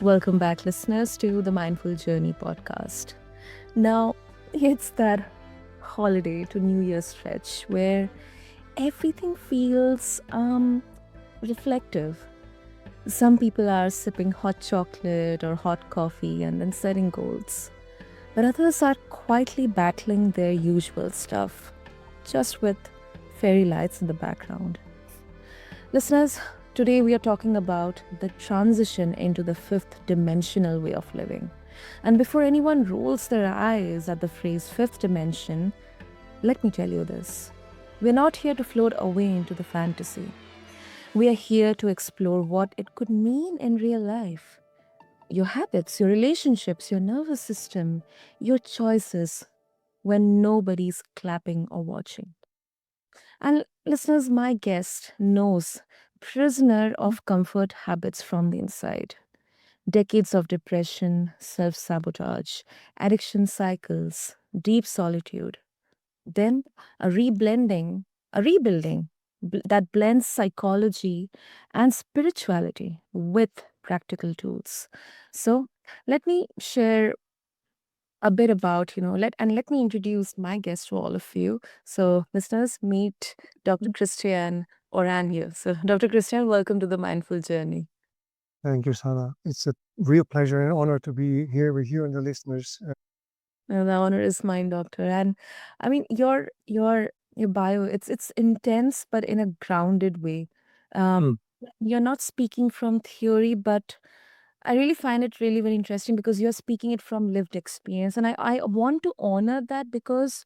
Welcome back, listeners, to the Mindful Journey podcast. Now, it's that holiday to New Year stretch where everything feels reflective. Some people are sipping hot chocolate or hot coffee and then setting goals, but others are quietly battling their usual stuff, just with fairy lights in the background. Listeners, today we are talking about the transition into the fifth dimensional way of living. And before anyone rolls their eyes at the phrase fifth dimension, let me tell you this. We're not here to float away into the fantasy. We are here to explore what it could mean in real life. Your habits, your relationships, your nervous system, your choices when nobody's clapping or watching. And listeners, my guest knows prisoner of comfort habits from the inside. Decades of depression, self sabotage, addiction cycles, deep solitude. Then a rebuilding that blends psychology and spirituality with practical tools. So let me share a bit about, let me introduce my guest to all of you. So, listeners, meet Dr. Christiaan Oranje. So, Dr. Christiaan, welcome to the Mindful Journey. Thank you, Sana. It's a real pleasure and honor to be here with you and the listeners. The honor is mine, doctor. And I mean, your bio, it's intense, but in a grounded way. Mm. Um, you're not speaking from theory, but I really find it really very interesting because you're speaking it from lived experience. And I want to honor that because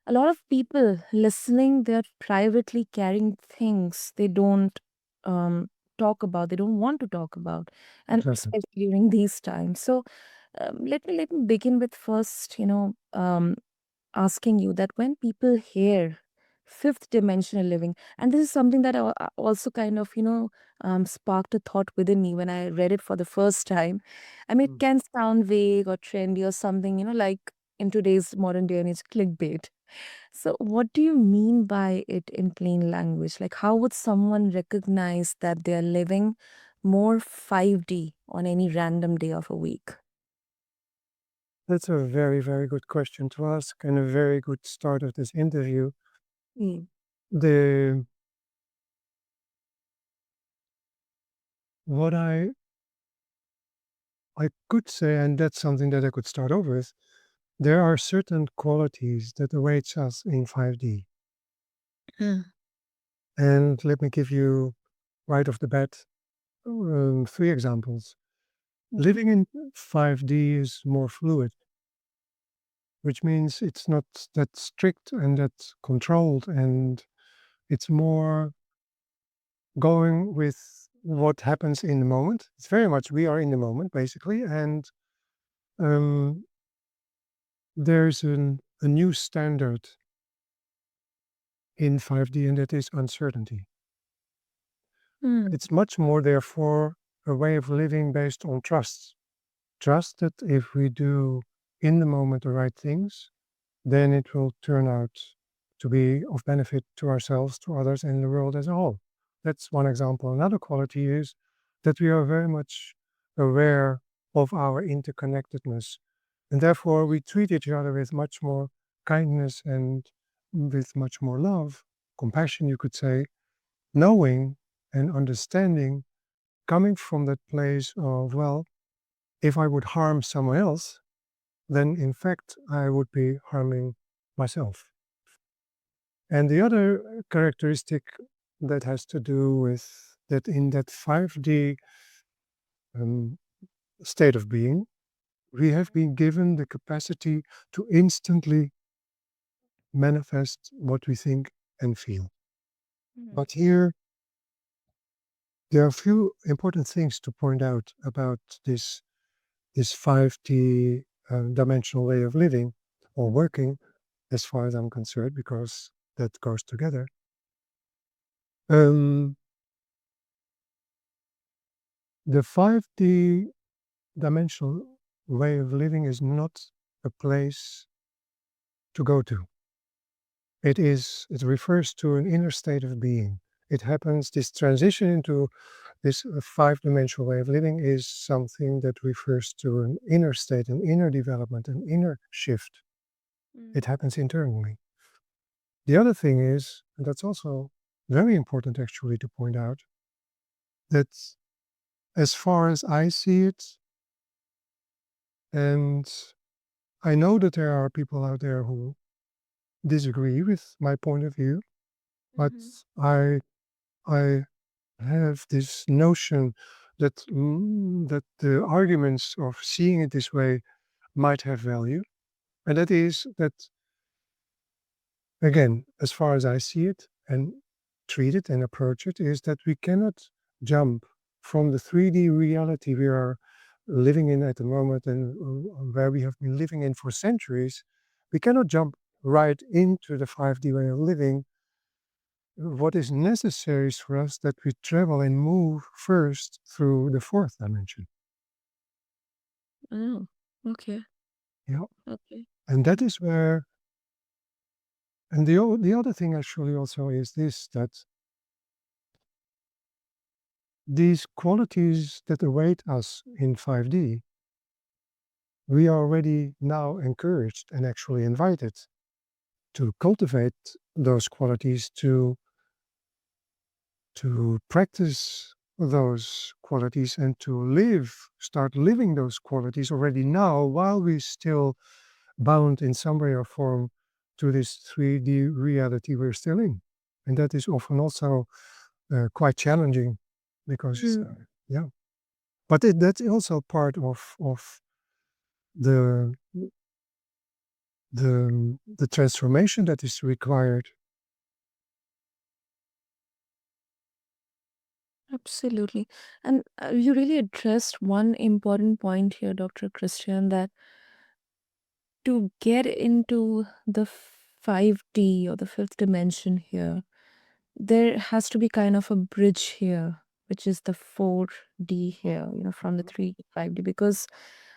a lot of people listening, they're privately carrying things they don't um, talk about, they don't want to talk about, and Exactly. especially during these times. So let me begin with first, asking you that when people hear fifth dimensional living, and this is something that also kind of sparked a thought within me when I read it for the first time. I mean, it Mm. can sound vague or trendy or something, like in today's modern day and age, clickbait. So, what do you mean by it in plain language? Like, how would someone recognize that they're living more 5D on any random day of a week? That's a very, very good question to ask and a very good start of this interview. Mm. The what I could say, and that's something that I could start off with, there are certain qualities that awaits us in 5D. Mm. And let me give you right off the bat three examples. Mhm. Living in 5D is more fluid, which means it's not that strict and that controlled, and it's more going with what happens in the moment. It's very much we are in the moment, basically, and um, there's a new standard in 5D, and that is uncertainty. Mm. It's much more, therefore, a way of living based on trust. Trust that if we do in the moment the right things, then it will turn out to be of benefit to ourselves, to others, and the world as a whole. That's one example. Another quality is that we are very much aware of our interconnectedness. And therefore, we treat each other with much more kindness and with much more love, compassion, you could say, knowing and understanding coming from that place of, well, if I would harm someone else, then in fact, I would be harming myself. And the other characteristic that has to do with that in that 5D um, state of being, we have been given the capacity to instantly manifest what we think and feel. Mm. But here, there are a few important things to point out about this 5D dimensional way of living or working, as far as I'm concerned, because that goes together. Um, the 5D dimensional way of living is not a place to go to. It refers to an inner state of being. It happens, this transition into This five-dimensional way of living is something that refers to an inner state, an inner development, an inner shift. It happens internally. The other thing is, and that's also very important actually to point out, that as far as I see it, and I know that there are people out there who disagree with my point of view, but Mm-hmm. I have this notion that that the arguments of seeing it this way might have value, and that is that, again, as far as I see it and treat it and approach it, is that we cannot jump from the 3D reality we are living in at the moment and where we have been living in for centuries. We cannot jump right into the 5D way of living. What is necessary is for us that we travel and move first through the fourth dimension. Oh, okay. Yeah. Okay. And that is where, and the other thing actually also is this, that these qualities that await us in 5D, we are already now encouraged and actually invited to cultivate those qualities, to practice those qualities and to start living those qualities already now while we still bound in some way or form to this 3D reality we're still in. And that is often also quite challenging because, yeah. But that's also part of the the transformation that is required. Absolutely. And you really addressed one important point here, Dr. Christian, that to get into the 5D or the fifth dimension here, there has to be kind of a bridge here, which is the 4D here, from the 3 to 5D, because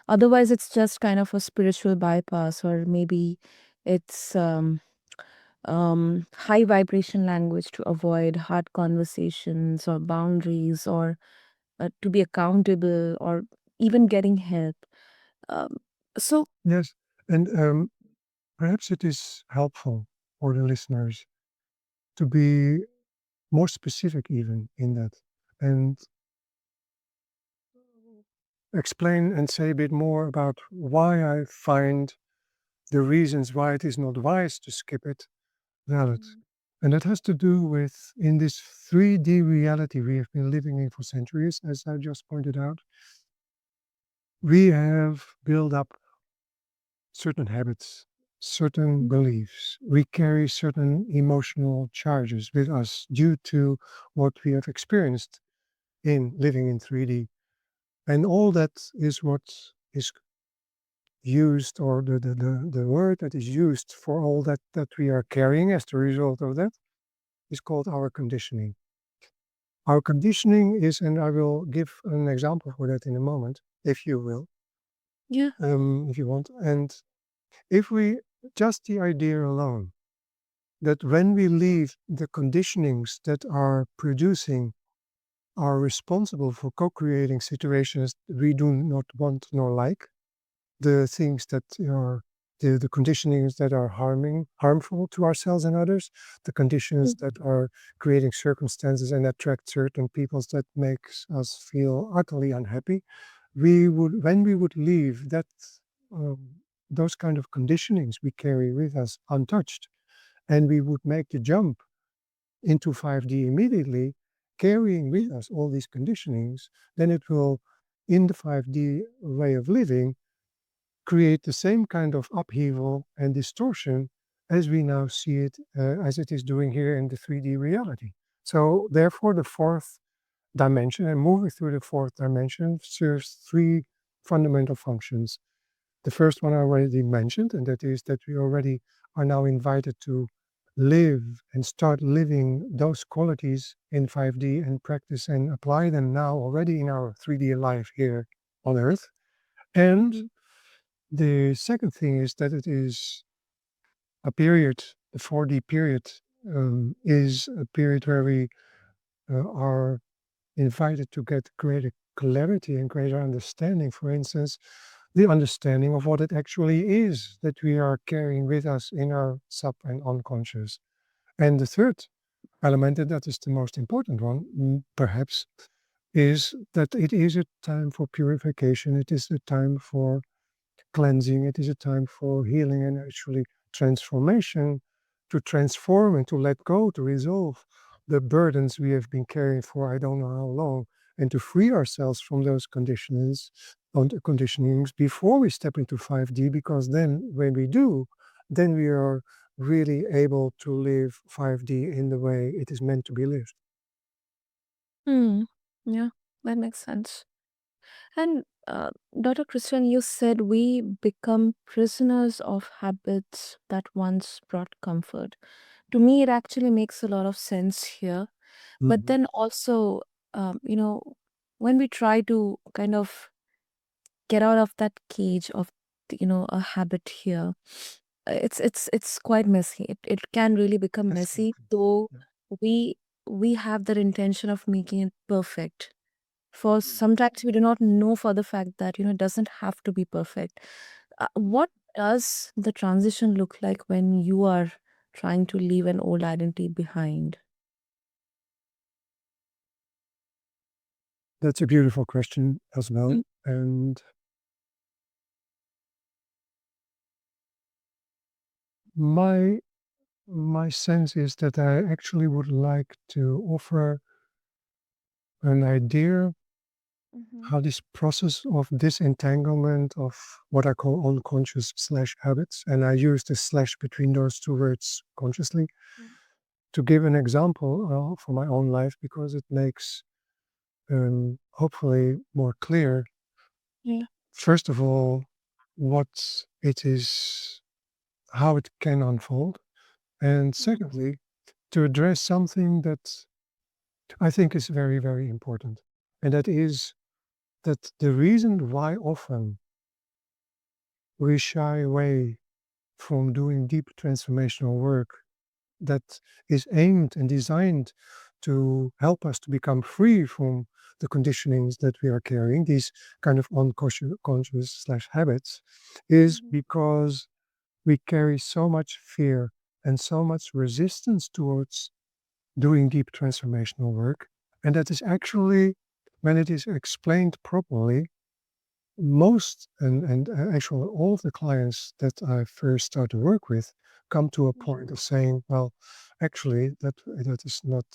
otherwise it's just kind of a spiritual bypass, or maybe it's high vibration language to avoid hard conversations or boundaries, or to be accountable, or even getting help. Um, so, Yes, and perhaps it is helpful for the listeners to be more specific even in that, and explain and say a bit more about why I find the reasons why it is not wise to skip it valid. And that has to do with, in this 3D reality we have been living in for centuries, as I just pointed out, we have built up certain habits, certain beliefs. We carry certain emotional charges with us due to what we have experienced in living in 3D. And all that is what is used, or the word that is used for all that we are carrying as the result of that, is called our conditioning. Our conditioning is, and I will give an example for that in a moment, if you will, yeah. if you want. And if we, just the idea alone, that when we leave the conditionings that are producing, are responsible for co-creating situations we do not want nor like, the things that are the conditionings that are harmful to ourselves and others, the conditions that are creating circumstances and attract certain peoples that makes us feel utterly unhappy, when we would leave that, um, those kind of conditionings we carry with us untouched, and we would make the jump into 5D immediately, carrying with us all these conditionings, then it will, in the 5D way of living, create the same kind of upheaval and distortion as we now see it, as it is doing here in the 3D reality. So, therefore, the fourth dimension, and moving through the fourth dimension, serves three fundamental functions. The first one I already mentioned, and that is that we already are now invited to live and start living those qualities in 5D and practice and apply them now already in our 3D life here on Earth. And the second thing is that it is a period, the 4D period is a period where we are invited to get greater clarity and greater understanding. For instance, the understanding of what it actually is that we are carrying with us in our sub and unconscious. And the third element, and that is the most important one, perhaps, is that it is a time for purification. It is a time for cleansing. It is a time for healing and actually transformation, to transform and to let go, to resolve the burdens we have been carrying for I don't know how long, and to free ourselves from those conditionings before we step into 5D, because then when we do, then we are really able to live 5D in the way it is meant to be lived. Hmm. Yeah, that makes sense. And Dr. Christian, you said we become prisoners of habits that once brought comfort. To me, it actually makes a lot of sense here. But Mhm. then also, you know, when we try to kind of get out of that cage of, a habit here, it's quite messy. It can really become messy, Absolutely. though Yeah. we we have that intention of making it perfect. For Mm. sometimes we do not know for the fact that it doesn't have to be perfect. What does the transition look like when you are trying to leave an old identity behind? That's a beautiful question as well. Mm. And my my sense is that I actually would like to offer an idea Mhm. how this process of disentanglement of what I call unconscious slash habits, and I use the slash between those two words consciously, Mm. to give an example for my own life, because it makes hopefully more clear, Yeah. first of all, what it is, how it can unfold, and Mhm. secondly, to address something that I think is very, very important. And that is that the reason why often we shy away from doing deep transformational work that is aimed and designed to help us to become free from the conditionings that we are carrying, these kind of unconscious conscious slash habits, is Mhm. because we carry so much fear and so much resistance towards doing deep transformational work. And that is actually, when it is explained properly, most and actually all of the clients that I first start to work with come to a point of saying, well, actually that is not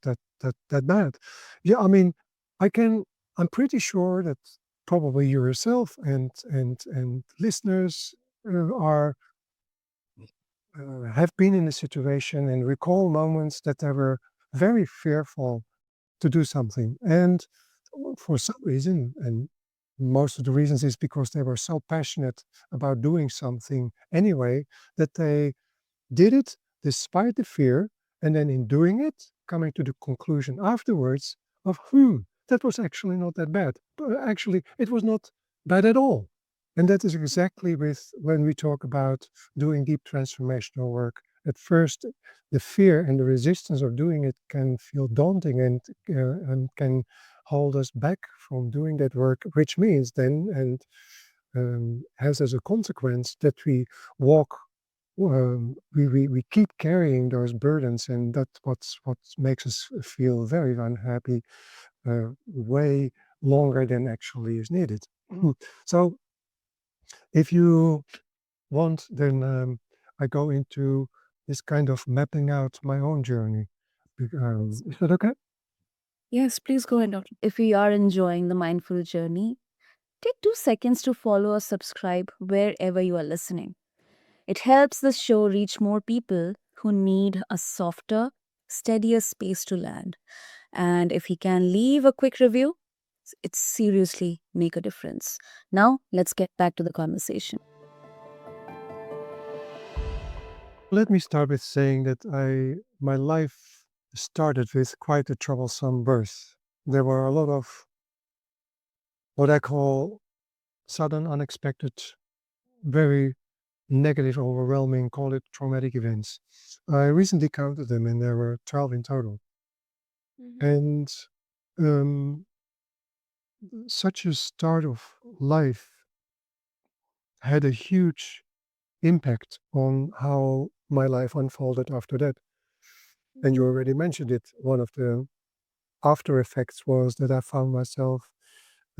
that bad. Yeah, I mean, I can I'm pretty sure that probably you yourself and listeners are have been in a situation and recall moments that they were very fearful to do something. And for some reason, and most of the reasons is because they were so passionate about doing something anyway, that they did it despite the fear, and then in doing it, coming to the conclusion afterwards of, that was actually not that bad. But actually, it was not bad at all. And that is exactly with when we talk about doing deep transformational work. At first, the fear and the resistance of doing it can feel daunting and can hold us back from doing that work, which means then, and has as a consequence that we walk we keep carrying those burdens, and that's what makes us feel very unhappy way longer than actually is needed. So, if you want, then I go into this kind of mapping out my own journey. Is that okay? Yes, please go ahead, Doctor. If you are enjoying the mindful journey, take 2 seconds to follow or subscribe wherever you are listening. It helps the show reach more people who need a softer, steadier space to land. And if you can leave a quick review, it seriously make a difference. Now, let's get back to the conversation. Let me start with saying that my life started with quite a troublesome birth. There were a lot of what I call sudden, unexpected, very negative, overwhelming, call it traumatic events. I recently counted them, and there were 12 in total. Mhm. And such a start of life had a huge impact on how my life unfolded after that. And you already mentioned it. One of the after effects was that I found myself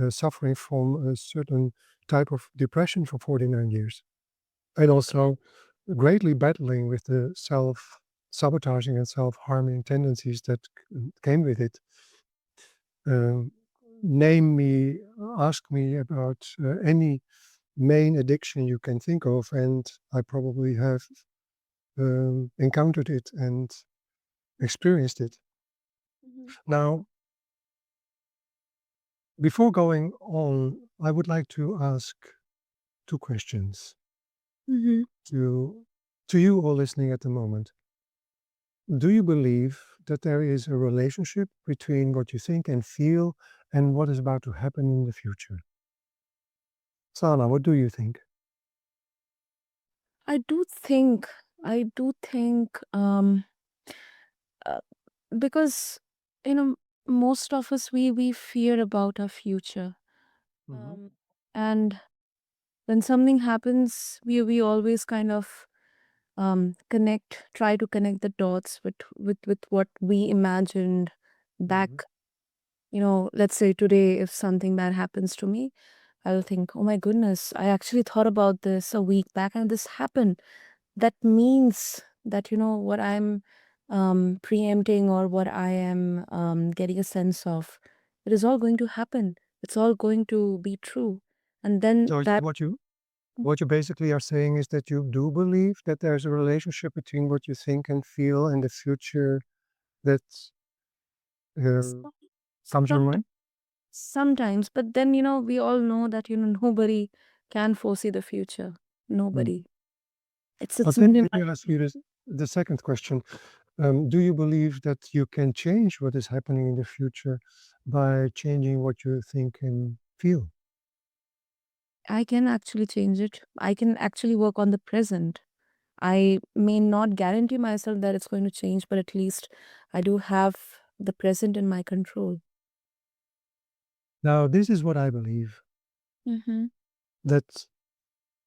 suffering from a certain type of depression for 49 years. And also greatly battling with the self sabotaging and self harming tendencies that came with it. Um, ask me about any main addiction you can think of, and I probably have encountered it and experienced it. Mhm. Now, before going on, I would like to ask two questions Mhm. to you all listening at the moment. Do you believe that there is a relationship between what you think and feel and what is about to happen in the future? Sana, what do you think? I do think, I do think, uh, because, you know, most of us, we fear about our future. Hmm. Um, and when something happens, we always kind of try to connect the dots with what we imagined back. Hmm. Let's say today, if something bad happens to me, I'll think, oh my goodness, I actually thought about this a week back and this happened. That means that, what I'm preempting or what I am getting a sense of, it is all going to happen. It's all going to be true. And then So that, what you basically are saying is that you do believe that there's a relationship between what you think and feel and the future that uh, some- comes your sometimes, way? sometimes, but then, we all know that, nobody can foresee the future. Mm. Nobody. It's, But it's then only let me ask you the second question. Do you believe that you can change what is happening in the future by changing what you think and feel? I can actually change it. I can actually work on the present. I may not guarantee myself that it's going to change, but at least I do have the present in my control. Now, this is what I believe, Mm-hmm. that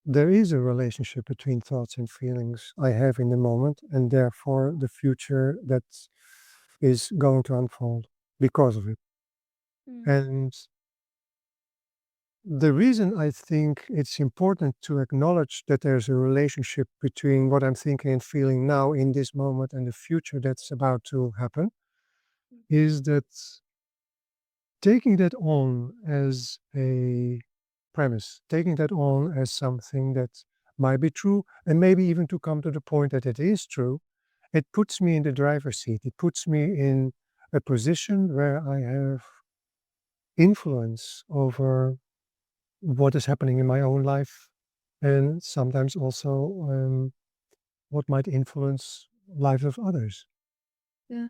there is a relationship between thoughts and feelings I have in the moment, and therefore the future that is going to unfold because of it. And the reason I think it's important to acknowledge that there's a relationship between what I'm thinking and feeling now in this moment and the future that's about to happen is that taking that on as a premise, taking that on as something that might be true, and maybe even to come to the point that it is true, it puts me in the driver's seat. It puts me in a position where I have influence over what is happening in my own life, and sometimes also what might influence lives of others. Yeah.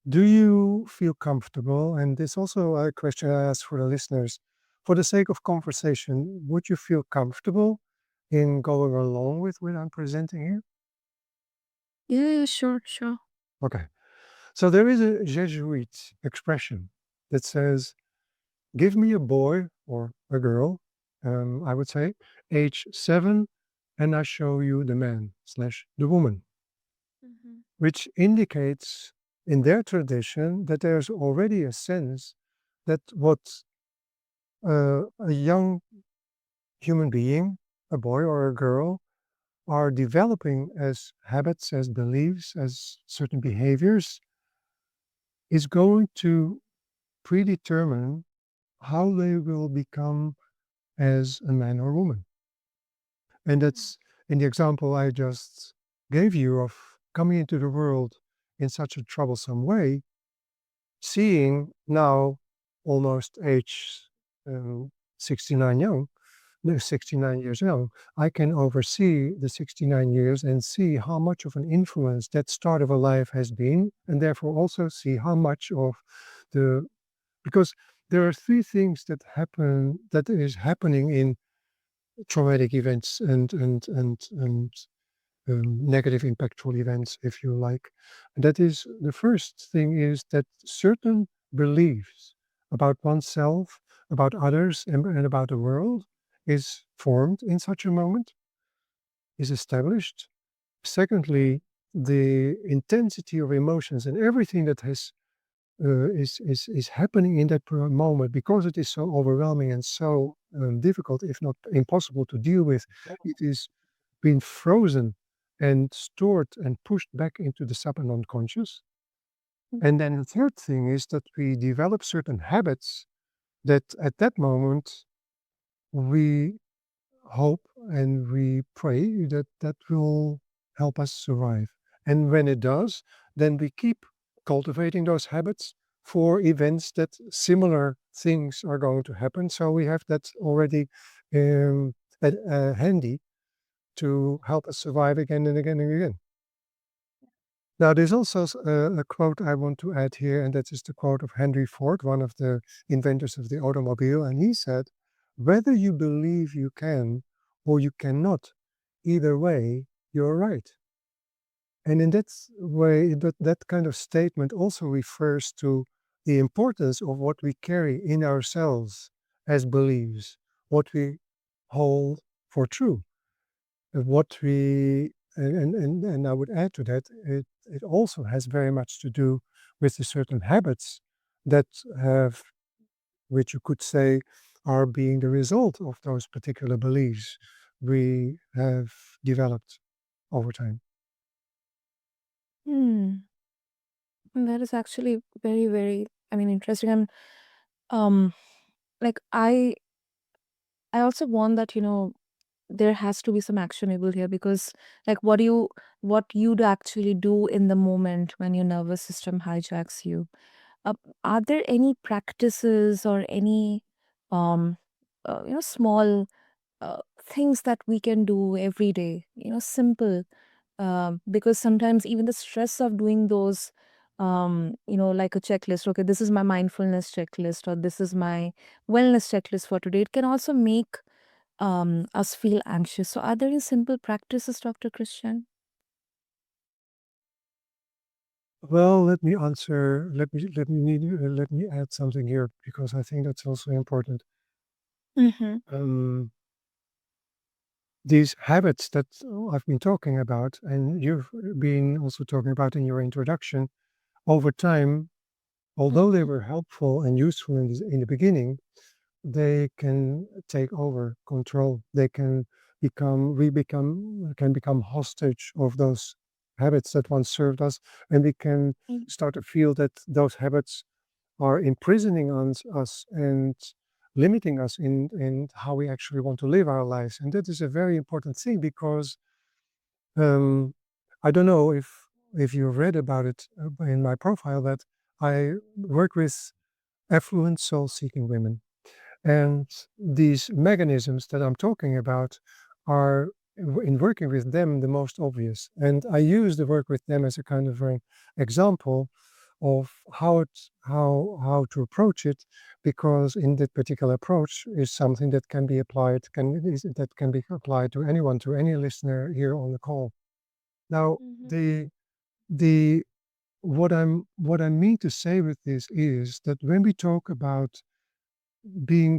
Do you feel comfortable? And this also a question I ask for the listeners. For the sake of conversation, would you feel comfortable in going along with what I'm presenting here? Yeah, yeah, sure, sure. Okay. So there is a Jesuit expression that says, give me a boy or a girl, I would say, age 7, and I show you the man slash the woman, Mm-hmm. which indicates in their tradition that there's already a sense that what a young human being, a boy or a girl, are developing as habits, as beliefs, as certain behaviors, is going to predetermine how they will become as a man or woman. And that's in the example I just gave you of coming into the world in such a troublesome way, seeing now almost age 69 young, no, 69 years young, I can oversee the 69 years and see how much of an influence that start of a life has been, and therefore also see how much of the, because there are three things that is happening in traumatic events and negative impactful events, if you like. And that is the first thing is that certain beliefs about oneself, about others, and about the world is formed in such a moment, is established. Secondly, the intensity of emotions and everything that is happening in that moment, because it is so overwhelming and so difficult, if not impossible to deal with, it is being frozen and stored and pushed back into the sub and unconscious. And then the third thing is that we develop certain habits that at that moment we hope and we pray that that will help us survive. And when it does, then we keep cultivating those habits for events that similar things are going to happen. So we have that already handy to help us survive again and again and again. Now, there's also a quote I want to add here, and that is the quote of Henry Ford, one of the inventors of the automobile. And he said, "Whether you believe you can or you cannot, either way, you're right." And in that way, that kind of statement also refers to the importance of what we carry in ourselves as beliefs, what we hold for true. What we and I would add to that, it also has very much to do with the certain habits that have, which you could say, are being the result of those particular beliefs we have developed over time. Hmm. That is actually very, very, I mean, interesting. And um, like I also want that, there has to be some actionable here, because like what you'd actually do in the moment when your nervous system hijacks you. Uh, are there any practices or any um small things that we can do every day, simple, because sometimes even the stress of doing those, like a checklist, okay, this is my mindfulness checklist or this is my wellness checklist for today, it can also make us feel anxious. So are there any simple practices, Dr. Christian? Well, let me answer. Let me add something here because I think that's also important. Mm-hmm. Um, these habits that I've been talking about, and you've been also talking about in your introduction, over time, although they Mm-hmm. were helpful and useful in the beginning, they can take over control. They can can become hostage of those habits that once served us, and we can start to feel that those habits are imprisoning us and limiting us in how we actually want to live our lives. And that is a very important thing because um, I don't know if you've read about it in my profile that I work with affluent soul-seeking women. And these mechanisms that I'm talking about are, in working with them, the most obvious. And I use the work with them as a kind of an example of how to approach it, because in that particular approach is something that can be applied, that can be applied to anyone, to any listener here on the call. Now, Mm-hmm. the what I mean to say with this is that when we talk about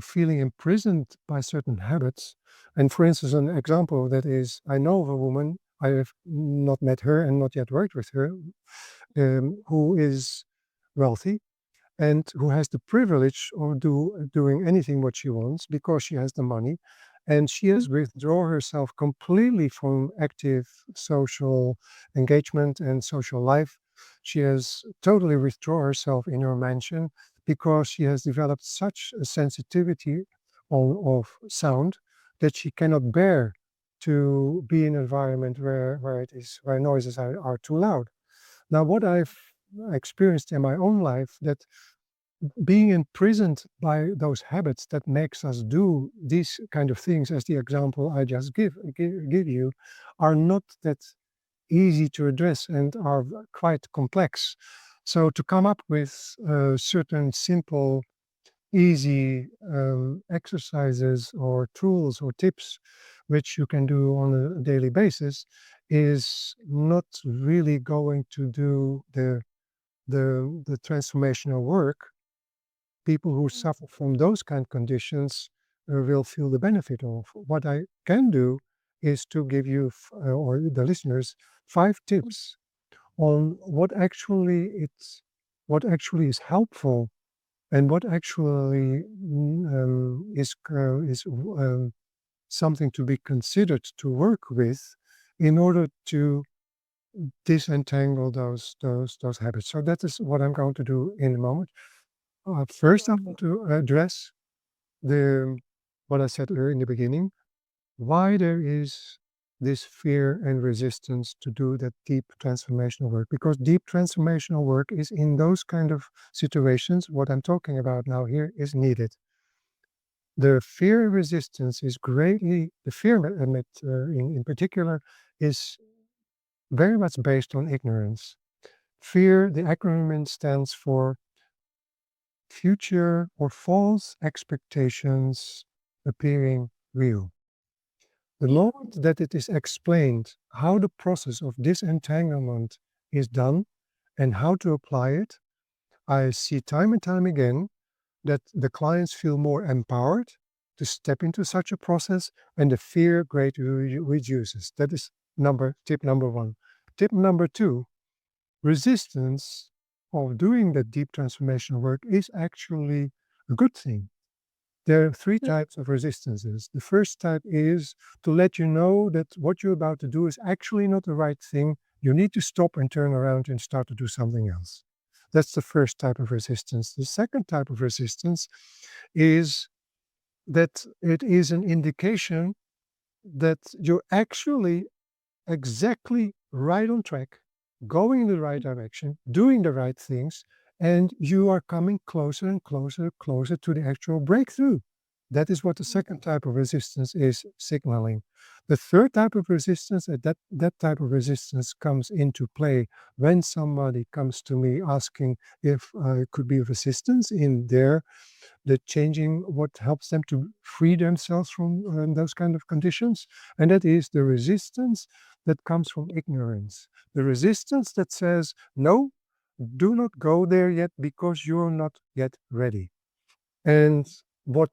feeling imprisoned by certain habits. And for instance, an example of that is I know of a woman, I have not met her and not yet worked with her, who is wealthy and who has the privilege of doing anything what she wants because she has the money. And she has withdrawn herself completely from active social engagement and social life. She has totally withdrawn herself in her mansion because she has developed such a sensitivity of sound that she cannot bear to be in an environment where noises are too loud. Now, what I've experienced in my own life, that being imprisoned by those habits that makes us do these kind of things, as the example I just give you, are not that easy to address and are quite complex. So to come up with certain simple, easy exercises or tools or tips which you can do on a daily basis is not really going to do the transformational work people who suffer from those kind of conditions will feel the benefit of. What I can do is to give you or the listeners 5 tips on what actually is helpful and what actually is something to be considered to work with in order to disentangle those habits. So that is what I'm going to do in a moment. First, I want to address what I said earlier in the beginning, why there is this fear and resistance to do that deep transformational work. Because deep transformational work is in those kind of situations, what I'm talking about now here is needed. The fear and resistance is the fear in particular is very much based on ignorance. Fear, the acronym stands for future or false expectations appearing real. The moment that it is explained how the process of disentanglement is done and how to apply it, I see time and time again that the clients feel more empowered to step into such a process and the fear greatly reduces. That is tip number 1. Tip number 2, resistance of doing that deep transformational work is actually a good thing. There are 3 types of resistances. The first type is to let you know that what you're about to do is actually not the right thing. You need to stop and turn around and start to do something else. That's the first type of resistance. The second type of resistance is that it is an indication that you're actually exactly right on track, going in the right direction, doing the right things, and you are coming closer and closer to the actual breakthrough. That is what the second type of resistance is signaling. The third type of resistance, that type of resistance comes into play when somebody comes to me asking if I could be of assistance in the changing what helps them to free themselves from those kind of conditions. And that is the resistance that comes from ignorance. The resistance that says, no, do not go there yet because you're not yet ready. And what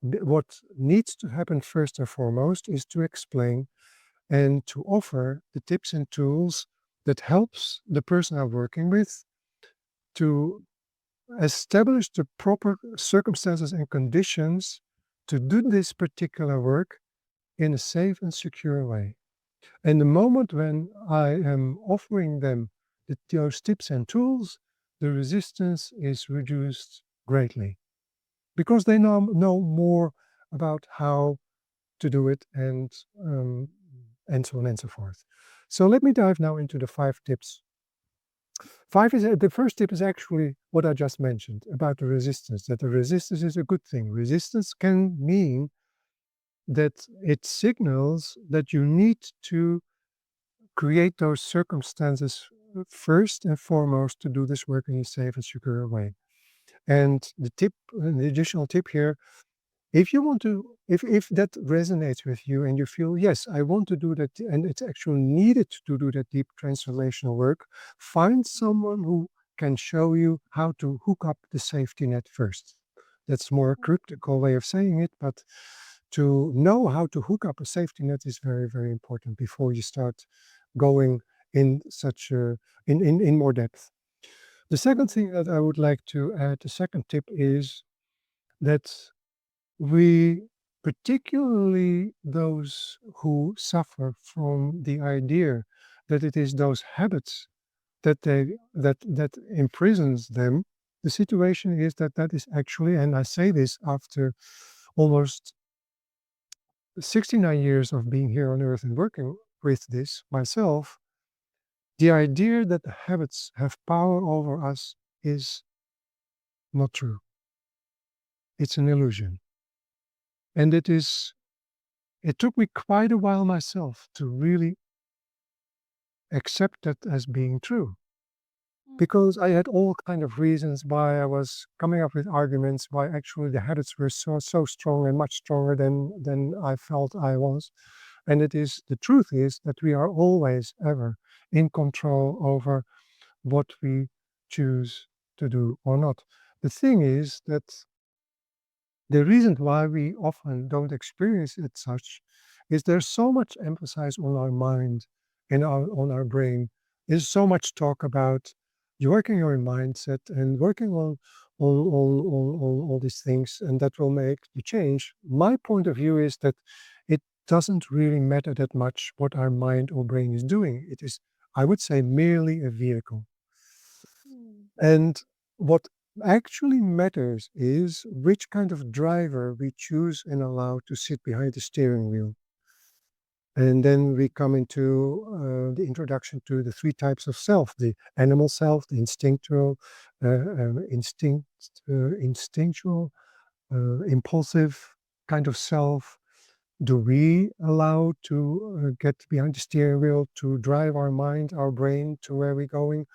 needs to happen first and foremost is to explain and to offer the tips and tools that helps the person I'm working with to establish the proper circumstances and conditions to do this particular work in a safe and secure way. And the moment when I am offering them those tips and tools, the resistance is reduced greatly because they now know more about how to do it and so on and so forth. So let me dive now into the 5 tips. The first tip is actually what I just mentioned about the resistance, that the resistance is a good thing. Resistance can mean that it signals that you need to create those circumstances first and foremost to do this work in a safe and secure way. And the additional tip here, if you want to, if that resonates with you and you feel, yes, I want to do that, and it's actually needed to do that deep transformational work, find someone who can show you how to hook up the safety net first. That's more a cryptical way of saying it, but to know how to hook up a safety net is very, very important before you start going in in more depth. The second thing that I would like to add, the second tip is that we, particularly those who suffer from the idea that it is those habits that imprisons them, the situation is that is actually, and I say this after almost 69 years of being here on earth and working with this myself, the idea that the habits have power over us is not true. It's an illusion. And it took me quite a while myself to really accept that as being true. Because I had all kind of reasons why I was coming up with arguments why actually the habits were so strong and much stronger than I felt I was. And the truth is that we are always ever in control over what we choose to do or not. The thing is that The reason why we often don't experience it such is there's so much emphasis on our mind and on our brain. There's so much talk about you working your mindset and working on all these things, and that will make the change. My point of view is that it doesn't really matter that much what our mind or brain is doing. It is, I would say, merely a vehicle. And what actually matters is which kind of driver we choose and allow to sit behind the steering wheel. And then we come into the introduction to the three types of self: the animal self, the instinctual, instinctual, impulsive kind of self. Do we allow to get behind the steering wheel to drive our mind, our brain to where we're going?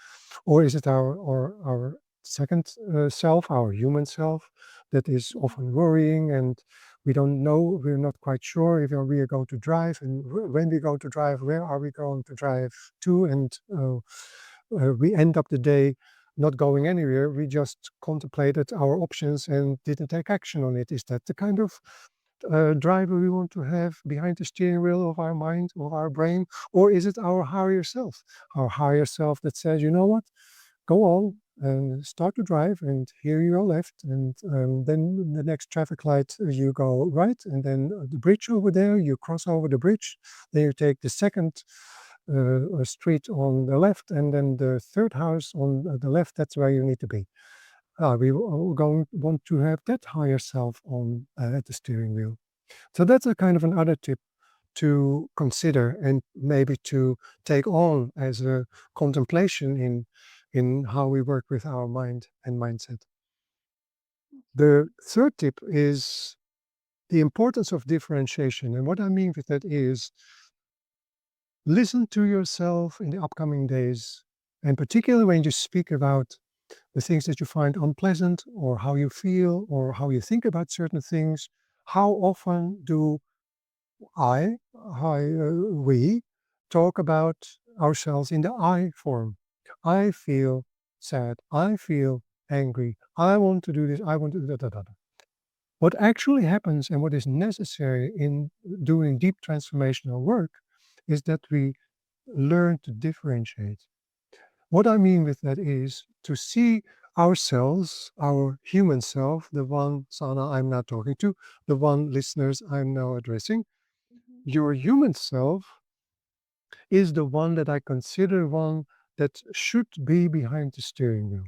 Or is it our second self, our human self, that is often worrying, and we don't know, we're not quite sure if we are going to drive, and when we're going to drive, where are we going to drive to? And we end up the day not going anywhere. We just contemplated our options and didn't take action on it. Is that the kind of driver we want to have behind the steering wheel of our mind, of our brain? Or is it our higher self? Our higher self that says, you know what, go on and start to drive, and here you go left, and then the next traffic light you go right, and then the bridge over there, you cross over the bridge, then you take the second street on the left, and then the third house on the left, that's where you need to be. We want to have that higher self on at the steering wheel. So that's a kind of another tip to consider and maybe to take on as a contemplation in how we work with our mind and mindset. The third tip is the importance of differentiation. And what I mean with that is listen to yourself in the upcoming days, and particularly when you speak about the things that you find unpleasant, or how you feel, or how you think about certain things. How often do we talk about ourselves in the I form? I feel sad. I feel angry. I want to do this. I want to do that. What actually happens and what is necessary in doing deep transformational work is that we learn to differentiate. What I mean with that is to see ourselves, our human self, the one, Sana, I'm now talking to, the one, listeners, I'm now addressing. Your human self is the one that I consider one that should be behind the steering wheel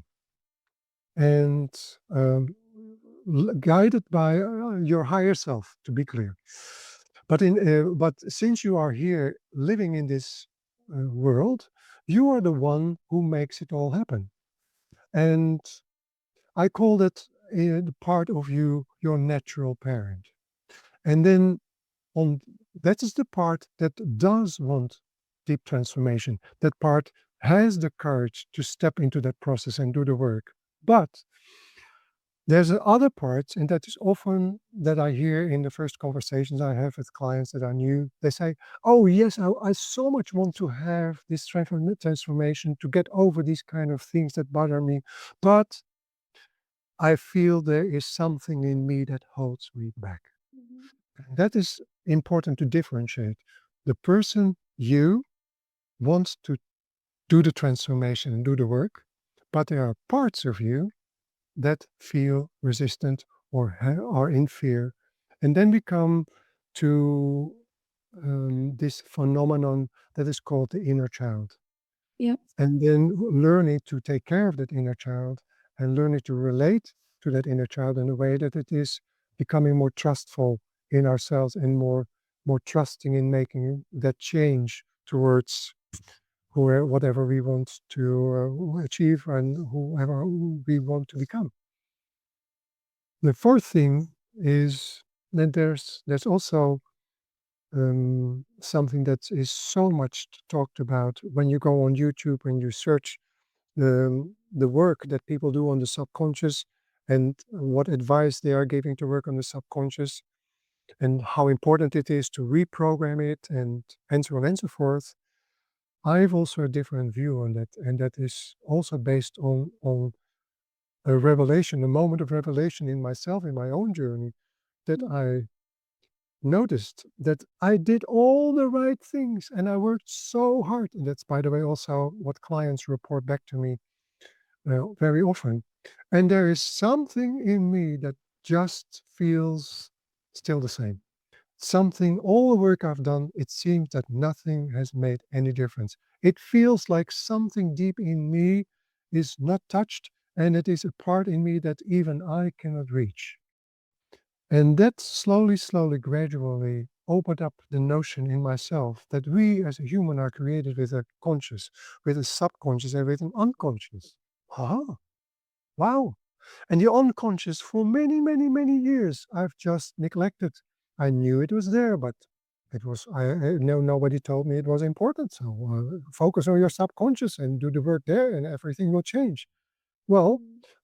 and guided by your higher self, to be clear. But since you are here living in this world, you are the one who makes it all happen. And I call that the part of you, your natural parent. And then on that is the part that does want deep transformation. That part has the courage to step into that process and do the work. But there's other parts, and that is often that I hear in the first conversations I have with clients that are new. They say, "Oh yes, I so much want to have this transformation to get over these kind of things that bother me, but I feel there is something in me that holds me back." And that is important to differentiate. The person, you, wants to do the transformation and do the work, but there are parts of you that feel resistant or are in fear. And then we come to this phenomenon that is called the inner child. Yeah. And then learning to take care of that inner child and learning to relate to that inner child in a way that it is becoming more trustful in ourselves and more trusting in making that change towards whatever we want to achieve and whoever we want to become. The fourth thing is that there's also something that is so much talked about when you go on YouTube and you search the work that people do on the subconscious and what advice they are giving to work on the subconscious and how important it is to reprogram it and so on and so forth. I have also a different view on that, and that is also based on a revelation, a moment of revelation in myself, in my own journey, that I noticed that I did all the right things and I worked so hard. And that's, by the way, also what clients report back to me very often. And there is something in me that just feels still the same. Something, all the work I've done, it seems that nothing has made any difference. It feels like something deep in me is not touched, and it is a part in me that even I cannot reach. And that slowly, slowly, gradually opened up the notion in myself that we as a human are created with a conscious, with a subconscious, and with an unconscious. Ah, wow. And the unconscious, for many, many, many years, I've just neglected. I knew it was there, but it was, no, nobody told me it was important. So focus on your subconscious and do the work there, and everything will change. Well,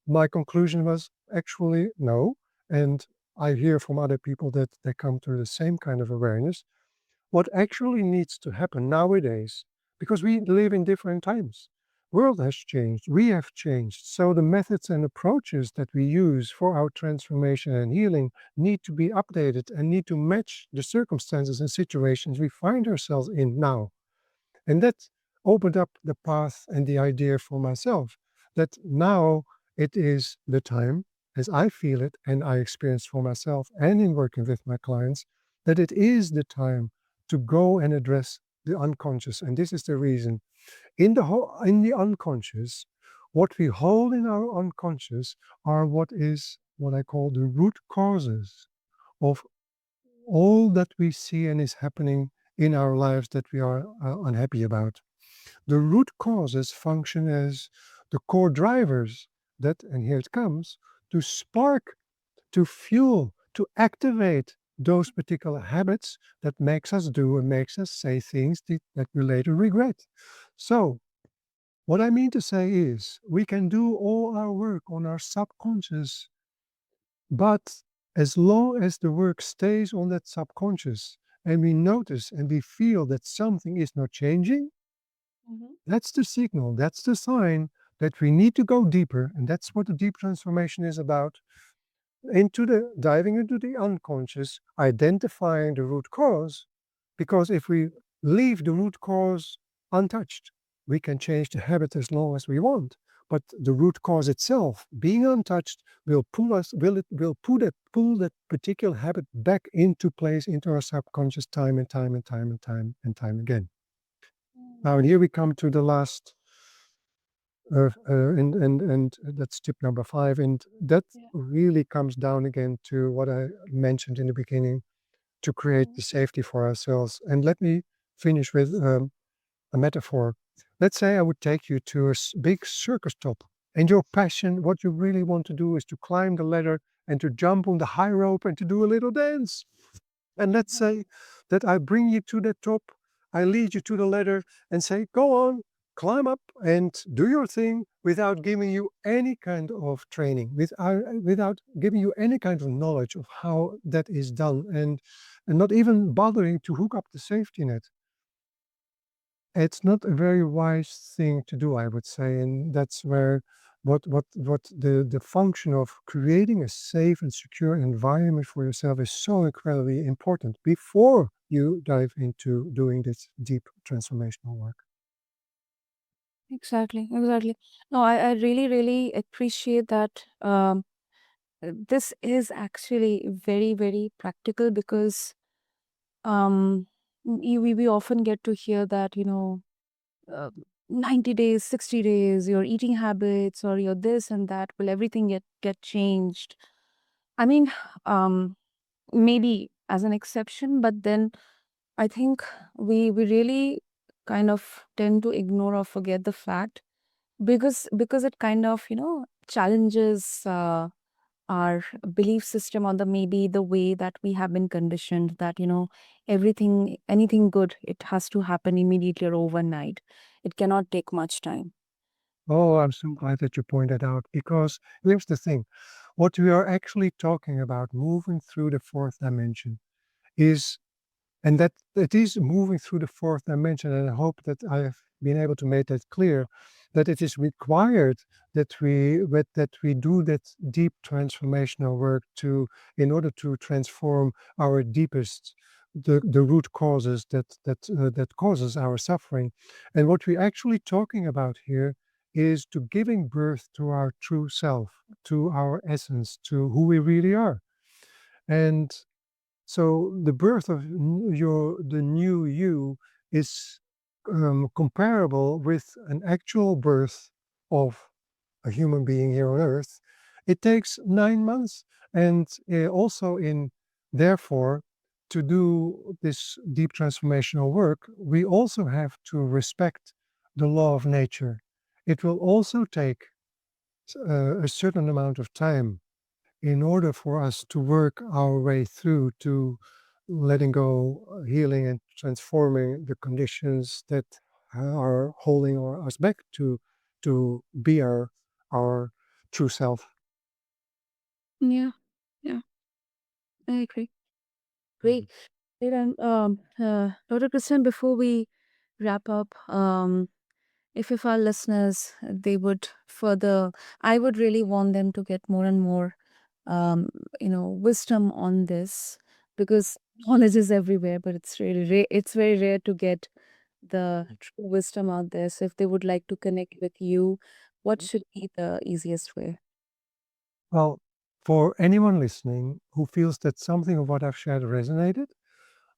my conclusion was actually no. And I hear from other people that they come to the same kind of awareness. What actually needs to happen nowadays, because we live in different times, world has changed, we have changed. So the methods and approaches that we use for our transformation and healing need to be updated and need to match the circumstances and situations we find ourselves in now. And that opened up the path and the idea for myself that now it is the time, as I feel it and I experience for myself and in working with my clients, that it is the time to go and address the unconscious. And this is the reason. In the unconscious, what we hold in our unconscious are what I call the root causes of all that we see and is happening in our lives that we are unhappy about. The root causes function as the core drivers that, and here it comes, to spark, to fuel, to activate those particular habits that makes us do and makes us say things that we later regret. So what I mean to say is we can do all our work on our subconscious, but as long as the work stays on that subconscious and we notice and we feel that something is not changing, that's the signal, that's the sign that we need to go deeper. And that's what the deep transformation is about, diving into the unconscious, identifying the root cause. Because if we leave the root cause untouched, we can change the habit as long as we want. But the root cause itself, being untouched, will pull that particular habit back into place into our subconscious time and time and time and time and time again. Now, and here we come to the last, and that's tip number 5, and that really comes down again to what I mentioned in the beginning, to create the safety for ourselves. And let me finish with a metaphor. Let's say I would take you to a big circus top, and your passion, what you really want to do, is to climb the ladder and to jump on the high rope and to do a little dance. And let's say that I bring you to the top, I lead you to the ladder and say, go on, climb up and do your thing without giving you any kind of training, without giving you any kind of knowledge of how that is done, and not even bothering to hook up the safety net. It's not a very wise thing to do, I would say. And that's where the function of creating a safe and secure environment for yourself is so incredibly important before you dive into doing this deep transformational work. Exactly, exactly. No, I really, really appreciate that. This is actually very, very practical because we often get to hear that, 90 days, 60 days, your eating habits or your this and that will everything get changed. I mean, um, maybe as an exception, but then I think we really kind of tend to ignore or forget the fact because it kind of challenges our belief system, or the maybe the way that we have been conditioned that anything good, it has to happen immediately or overnight. It cannot take much time. Oh, I'm so glad that you pointed out, because here's the thing. What we are actually talking about, moving through the fourth dimension, is, and that it is moving through the fourth dimension, and I hope that I have been able to make that clear, that it is required that we do that deep transformational work in order to transform our deepest the root causes that causes our suffering. And what we're actually talking about here is to giving birth to our true self, to our essence, to who we really are. And so the birth of the new you is comparable with an actual birth of a human being here on earth. It takes 9 months, and also therefore, to do this deep transformational work, we also have to respect the law of nature. It will also take a certain amount of time in order for us to work our way through to letting go, healing, and transforming the conditions that are holding us back to be our true self. Yeah, yeah, I agree. Great. Great. And Dr. Christian, before we wrap up, if our listeners they would further, I would really want them to get more and more, wisdom on this, because knowledge is everywhere, but it's really it's very rare to get the true wisdom out there. So if they would like to connect with you, what should be the easiest way? Well, for anyone listening who feels that something of what I've shared resonated,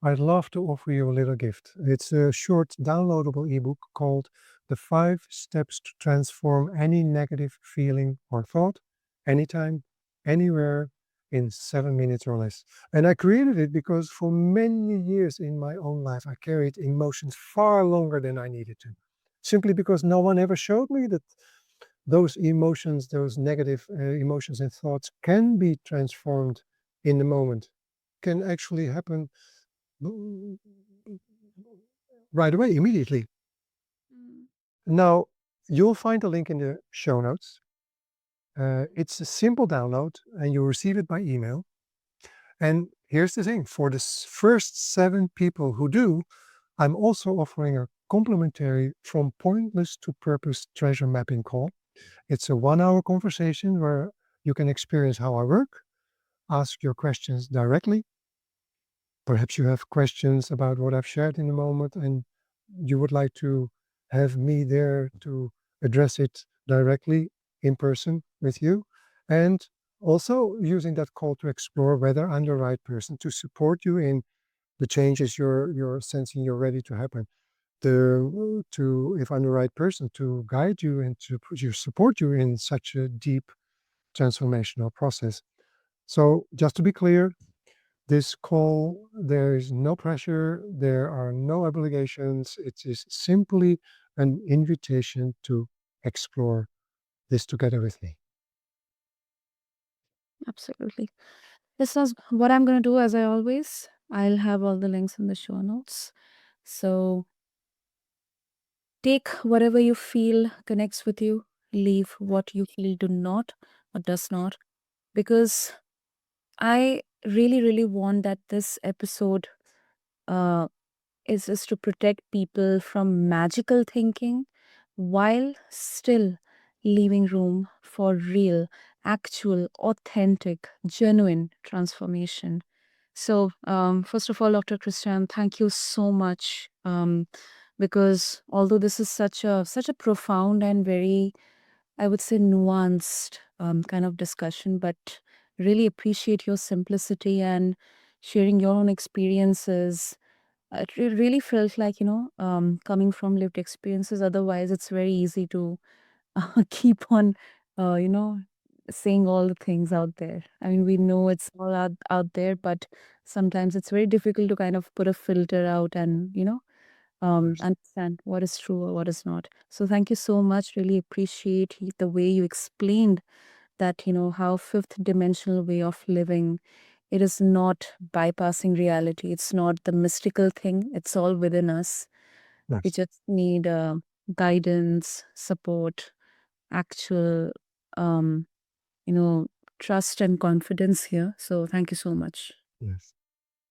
I'd love to offer you a little gift. It's a short downloadable ebook called The 5 Steps to Transform Any Negative Feeling or Thought, Anytime, Anywhere, in 7 minutes or less. And I created it because for many years in my own life, I carried emotions far longer than I needed to. Simply because no one ever showed me that those emotions, those negative emotions and thoughts can be transformed in the moment, can actually happen right away, immediately. Mm. Now, you'll find a link in the show notes. It's a simple download and you'll receive it by email. And here's the thing, for the first 7 people who do, I'm also offering a complimentary From Pointless to Purpose treasure mapping call. It's a 1-hour conversation where you can experience how I work, ask your questions directly. Perhaps you have questions about what I've shared in the moment and you would like to have me there to address it directly in person with you. And also using that call to explore whether I'm the right person to support you in the changes you're sensing you're ready to happen. If I'm the right person to guide you and to support you in such a deep transformational process. So just to be clear, this call, there is no pressure, there are no obligations. It is simply an invitation to explore this together with me. Absolutely. This is what I'm going to do, as I always. I'll have all the links in the show notes. So take whatever you feel connects with you, leave what you feel do not or does not, because I really, really want that this episode uh, is to protect people from magical thinking while still leaving room for real, actual, authentic, genuine transformation. So, first of all, Dr. Christian, thank you so much. Because although this is such a profound and very, I would say, nuanced kind of discussion, but really appreciate your simplicity and sharing your own experiences. It really felt like, coming from lived experiences. Otherwise, it's very easy to keep on, uh, you know, saying all the things out there. I mean, we know it's all out there, but sometimes it's very difficult to kind of put a filter out and, Yes. understand what is true or what is not. So thank you so much. Really appreciate the way you explained that, how fifth dimensional way of living, it is not bypassing reality. It's not the mystical thing. It's all within us. We Yes. just need guidance, support, actual, um, you know, trust and confidence here. So thank you so much. Yes.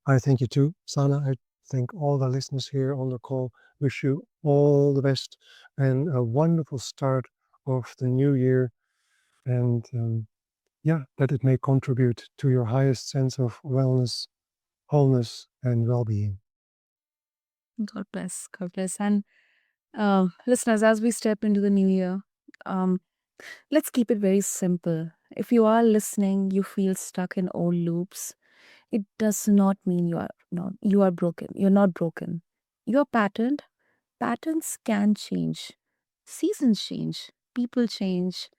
I thank you too, Sana. I thank all the listeners here on the call. Wish you all the best and a wonderful start of the new year. And that it may contribute to your highest sense of wellness, wholeness, and well-being. God bless. God bless. And listeners, as we step into the new year, um, let's keep it very simple. If you are listening, you feel stuck in old loops, it does not mean you are broken. You're not broken. You're patterned. Patterns can change. Seasons change. People change.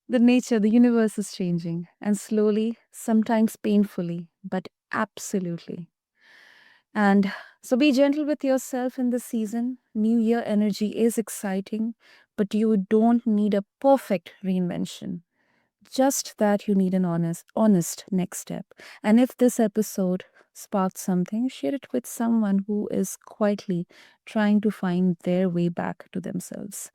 The nature, the universe is changing. And slowly, sometimes painfully, but absolutely. And so be gentle with yourself in this season. New Year energy is exciting, but you don't need a perfect reinvention. Just that you need an honest next step. And if this episode sparked something, share it with someone who is quietly trying to find their way back to themselves.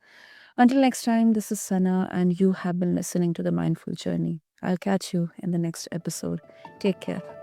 Until next time, this is Sana, and you have been listening to The Mindful Journey. I'll catch you in the next episode. Take care.